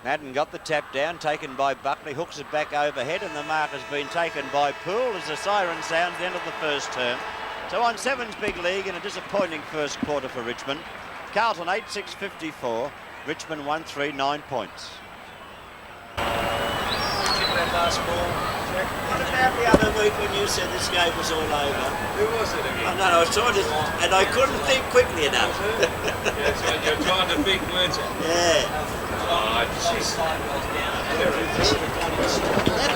Madden got the tap down, taken by Buckley, hooks it back overhead, and the mark has been taken by Poole as the siren sounds the end of the first term. So on Sevens Big League in a disappointing first quarter for Richmond. Carlton 8-6-54, Richmond 1-3-9 points. That last ball. What about the other week when you said this game was all over? Who was it again? I was trying to, and I couldn't think quickly enough. Yeah, so you're trying to think, weren't you? Yeah. Oh, jeez. That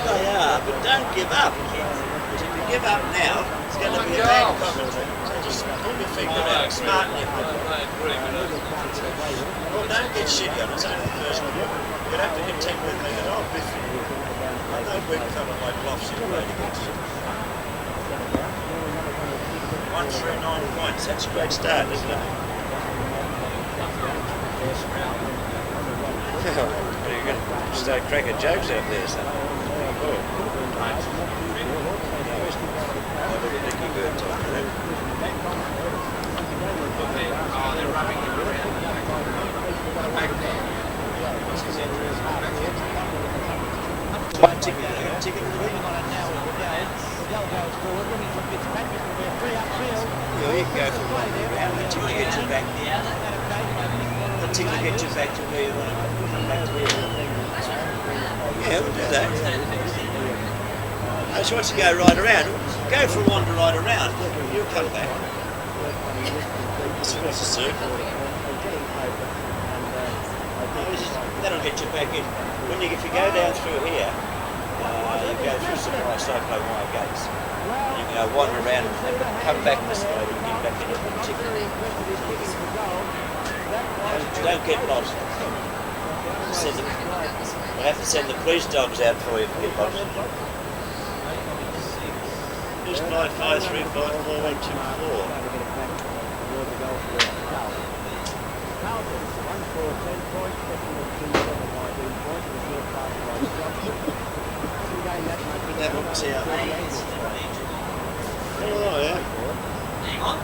they are, but don't give up. Because if you give up now, it's going to be a bad commentary. So just pull your finger out smartly. Well, don't get shitty on it. It's only the first quarter. You'd have to contend with me and I'll biff you. I know weak fella like Bluffs in played against you. 1-3-9 points. That's a great start, isn't it? You're going to start cracking jokes out there, son. Oh. I didn't think you could talk to them. They're rubbing him around. Back there. What's his interest? Ticket of the week. Yeah, you can go for one round until you get you back. Until you get you back to where you want to come back to here. Yeah, we'll do that. So once you go right around, go for a wander right around. You'll come back. It's a circle. That'll get you back in. If you go down through here, you go through Surprise Cyclone Wire Gates. You can go wander around and come back this way and get back into the ticket. Don't get lost. We'll have to send the police dogs out for you if you get lost. Who's 5-5-3-5-4-1-2-4? That looks out. Oh, yeah. Hang on.